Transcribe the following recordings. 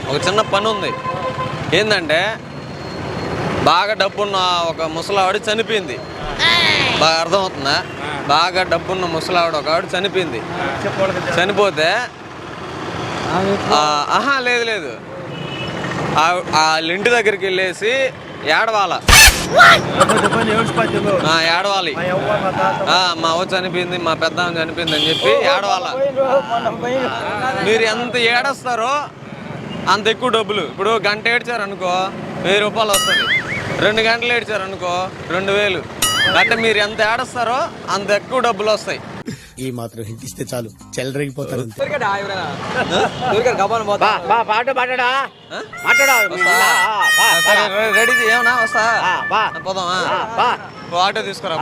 ఒక చిన్న పని ఉంది. ఏంటంటే బాగా డబ్బున్న ఒక ముసలావిడ చనిపోయింది. బాగా అర్థమవుతుందా? బాగా డబ్బున్న ముసలావిడ ఒక ఆవిడ చనిపోయింది. చనిపోతే లేదు వాళ్ళ ఇంటి దగ్గరికి వెళ్ళేసి ఏడవాలి. మా అవ్వ చనిపోయింది, మా పెద్ద చనిపోయింది అని చెప్పి ఏడవాల. మీరు ఎంత ఏడస్తారో అంత ఎక్కువ డబ్బులు. ఇప్పుడు గంట ఏడ్చారు అనుకో 1000 రూపాయలు వస్తుంది. 2 గంటలు ఏడ్చారు అనుకో 2000. అంటే మీరు ఎంత ఏడుస్తారో అంత ఎక్కువ డబ్బులు వస్తాయి. ఈ మాత్రం హింట్ ఇస్తే చాలు చెల్లరగిపోతారు. రెడీ ఏమన్నా వస్తా పోదామా? ఆటో తీసుకురా.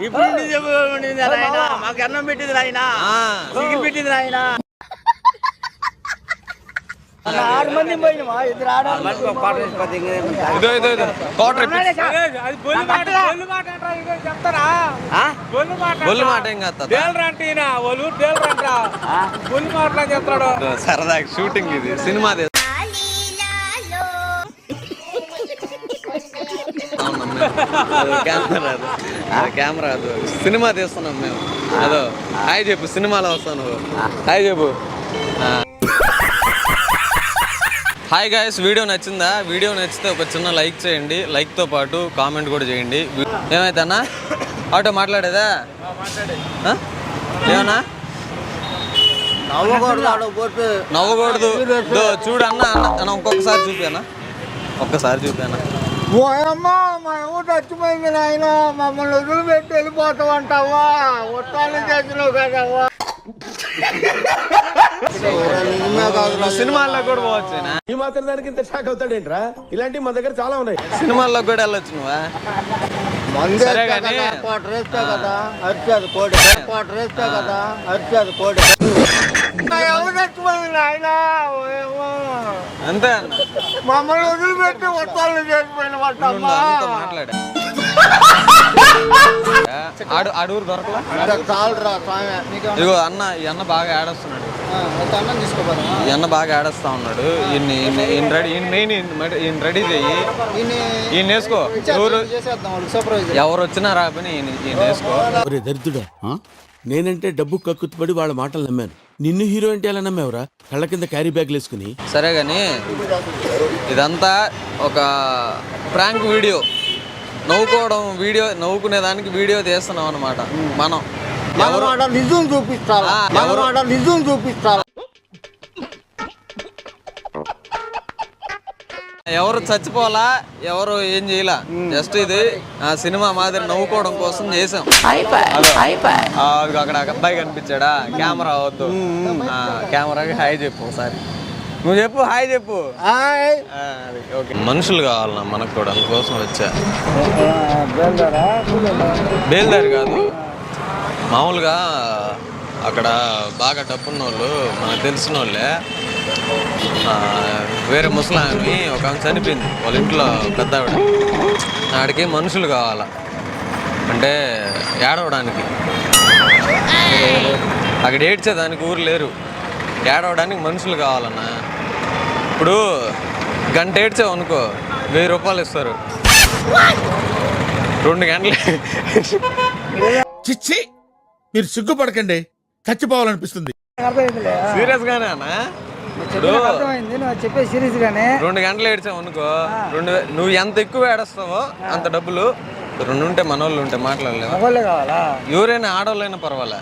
ఇప్పుడు మాకు అన్నం పెట్టింది ఆయన, చికెన్ పెట్టింది ఆయన. 6 మంది పోయినా సరదా షూటింగ్ ఇది సినిమా. కెమెరా సినిమా తీస్తున్నాం మేము. అదో హాయ్ చెప్పు, సినిమాలో వస్తాను. హాయ్ చెప్పు. హాయ్ గాయస్, వీడియో నచ్చిందా? వీడియో నచ్చితే ఒక చిన్న లైక్ చేయండి. లైక్తో పాటు కామెంట్ కూడా చేయండి. ఏమైతే అన్నా ఆటో మాట్లాడేదా? ఏమన్నా నవ్వకూడదు. చూడు అన్న అన్న ఇంకొకసారి చూపానా? ఒక్కసారి చూపానా? చచ్చిపోయింది నాయన, మమ్మల్ని వదిలిపెట్టి వెళ్ళిపోతామంటావా? ఒట్టాలు చేసినావు కదవా. సినిమాల్లో కూడా పోవచ్చు. ఈ మాత్రం దానికి ఇంత షాక్ అవుతాడేంట్రా? ఇలాంటివి మా దగ్గర చాలా ఉన్నాయి. సినిమాల్లో కూడా వెళ్ళొచ్చు నువ్వా? సరే కానీ ఎవరు చచ్చిపోయింది నాయన? అంతే అన్న, మమ్మల్ని వదిలిపెట్టి ఒట్టాలు చేసిపోయిన మాట్లాడా. అడుగురు దొరకలా? ఇదిగో అన్న, ఈ అన్న బాగా ఏడొస్తున్నాడు. ఈ అన్న బాగా ఏడొస్తా ఉన్నాడు. ఈయన రెడీ చెయ్యి, ఈయన వేసుకో. ఎవరు వచ్చినా రాబని ఈయన వేసుకో. దరిద్రుడా, నేనంటే డబ్బు కక్కుతుపడి వాళ్ళ మాటలు నమ్మాను. నిన్ను హీరో అంటే ఎలా నమ్మావురా? కళ్ళ కింద క్యారీ బ్యాగ్లు వేసుకుని. సరే గాని ఇదంతా ఒక ప్రాంక్ వీడియో. నవ్వుకోవడం వీడియో, నవ్వుకునేదానికి వీడియో తీస్తున్నాం అనమాట. మనం నిజం చూపిస్తారా? నిజం చూపిస్తారా? ఎవరు చచ్చిపోలా, ఎవరు ఏం చేయలా. జస్ట్ ఇది సినిమా మాదిరి నవ్వుకోవడం కోసం చేసాం. అక్కడ అబ్బాయి కనిపించాడా? కెమెరా వద్దు, కెమెరాకి హాయ్ చెప్పు ఒకసారి. నువ్వు చెప్పు, హాయ్ చెప్పు. ఓకే, మనుషులు కావాలన్నా మనకు కూడా, అందుకోసం వచ్చా. బేల్దారి కాదు, మామూలుగా అక్కడ బాగా డబ్బున్న వాళ్ళు, మనకు తెలిసిన వాళ్ళే. వేరే ముసలామి ఒక ఆమె చనిపోయింది, వాళ్ళ ఇంట్లో పెద్ద ఆవిడ. ఆడికి మనుషులు కావాలా అంటే ఏడవడానికి. అక్కడ ఏడ్చేదానికి ఊరు లేరు, ఏడవడానికి మనుషులు కావాలన్నా. ఇప్పుడు గంట ఏడ్చావు అనుకో 1000 రూపాయలు ఇస్తారు. 2 గంటలు. చిచ్చి, మీరు సిగ్గుపడకండి, చచ్చిపోవాలనిపిస్తుంది. సీరియస్ గానే అన్నా? చెప్పే సీరియస్ గానే 2 గంటలు ఏడ్చావు అనుకో 2000. నువ్వు ఎంత ఎక్కువ ఏడుస్తావో అంత డబ్బులు. 2 ఉంటే మనోళ్ళు ఉంటే మాట్లాడలేము. కావాలా? ఎవరైనా ఆడవాళ్ళైనా పర్వాలే.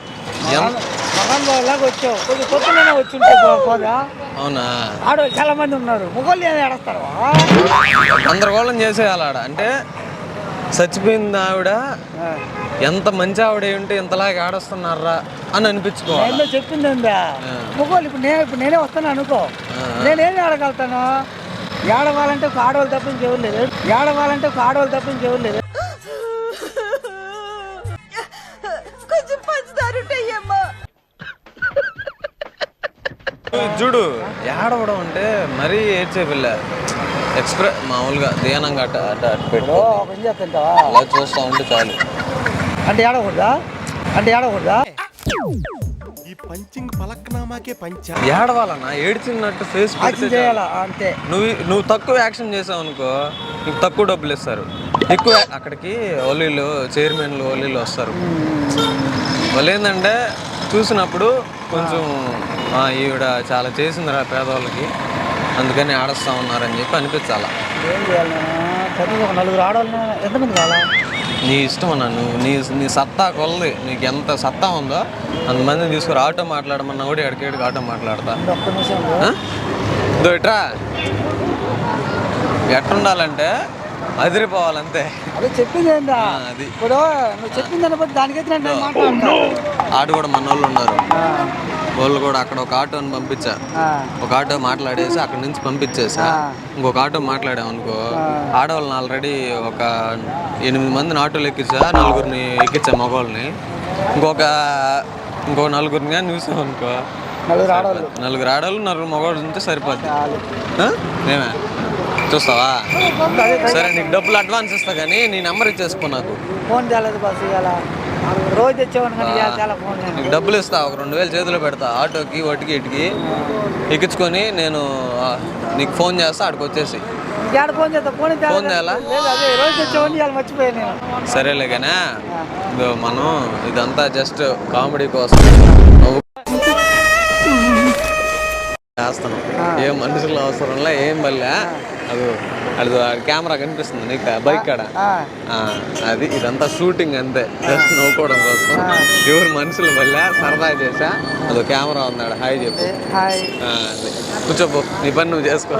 అవునా? ఆడవాళ్ళు చాలా మంది ఉన్నారు, మొగోళ్ళు ఏడస్తారు. గందరగోళం చేసేయాలి ఆడ. అంటే చచ్చిపోయింది ఆవిడ, ఎంత మంచి ఆవిడ ఉంటే ఇంతలాగా ఆడస్తున్నారా అని అనిపించుకోవాలి. చెప్పింది మొగోళ్ళు. ఇప్పుడు నేనే వస్తాను అనుకో, నేనేమి ఆడగలుగుతాను? ఏడవాలంటే ఒక ఆడవాళ్ళు తప్ప ఇంకెవరు లేదు. ఏడవాలంటే ఒక ఆడవాళ్ళు తప్ప ఇంకెవరు లేదు. కొంచెం పంచుతారుంటాయమ్మా. చూడు ఏడవడం అంటే మరీ ఏడ్చే పిల్ల మామూలుగా ధ్యానంగా అట్ట అట్ట అట్ట పెట్టు పని చేస్తుంటావా అలా చూస్తూ ఉంటే చాలు. అంటే ఏడకూడదా అంటే ఏడకూడదా ఈ పంచింగ్ పలక్నామాకే పంచ ఏడవాలన్నా ఏడ్చినట్టు ఫేస్ యాక్షన్ చేయాలా అంతే. నువ్వు తక్కువ యాక్షన్ చేసావు అనుకో నీకు తక్కువ డబ్బులు ఇస్తారు. ఎక్కువ అక్కడికి ఓలీలు చైర్మన్లు ఓలీలు వస్తారు. వాళ్ళు ఏంటంటే చూసినప్పుడు కొంచెం ఈవిడ చాలా చేసిందిరా పేదవాళ్ళకి అందుకని ఆడస్తా ఉన్నారని చెప్పి అనిపించాలా. ఏం చేయాలి నేను కనీసం ఒక నలుగురు ఆడవాళ్ళని ఎంతమంది కావాలా నీ ఇష్టం అన్నా నువ్వు నీ సత్తా కొలది నీకు ఎంత సత్తా ఉందో అంతమందిని తీసుకుని ఆటో మాట్లాడమన్నా కూడా ఎక్కడికి ఆటో మాట్లాడతా. ఒక్క నిమిషం ఇదో ఇట్రా ఎట్టుండాలంటే అదిరిపోవాలంతే. అదే చెప్పింది ఏందా అది ఇప్పుడు నువ్వు చెప్పింది దాన్ని బట్టి దానికైతే నేను మాట్లాడతా. ఆడు కూడా మన వాళ్ళు ఉన్నారు. వాళ్ళు కూడా అక్కడ ఒక ఆటోని పంపించా. ఒక ఆటో మాట్లాడేసి అక్కడ నుంచి పంపించేసా. ఇంకొక ఆటో మాట్లాడామనుకో ఆడవాళ్ళని ఆల్రెడీ ఒక 8 మందిని ఆటోలు ఎక్కించా. 4గురిని ఎక్కించా మగవాళ్ళని. ఇంకో 4గురిని కానీ చూసాం అనుకో 4 ఆడవాళ్ళు 4 మగవాళ్ళు ఉంటే సరిపోద్ది. ఏమే చూస్తావా? సరే నీకు డబ్బులు అడ్వాన్స్ ఇస్తా కానీ నీ నెంబర్ ఇచ్చేసుకో. నాకు ఫోన్ చేయలేదు బస్సు ఇవాళ రోజు తెచ్చేవాడు కానీ చాలా ఫోన్ నీకు డబ్బులు ఇస్తా. ఒక 2000 చేతిలో పెడతా ఆటోకి వాటికి ఇటుకి ఎక్కించుకొని నేను నీకు ఫోన్ చేస్తా. అక్కడికి వచ్చేసి ఇక్కడ ఫోన్ చేస్తా. ఫోన్ చేయాలా? అదే రోజు తెచ్చేవాడిని ఇవాళ మర్చిపోయాను నేను. సరేలే కానీ మనం ఇదంతా జస్ట్ కామెడీ కోసం చేస్తాను. ఏం మనుషులు అవసరంలా ఏం బల్లే అది కెమెరా కనిపిస్తుంది నీకు బైక్ కాడ అది ఇదంతా షూటింగ్ అంతే జస్ట్ నవ్వుకోవడం కోసం. ఎవరు మనుషులు వల్ల సరదా చేసా. అదో కెమెరా ఉన్నాడు హాయ్ చెప్పు. కూర్చోపో నీ పని నువ్వు చేసుకో.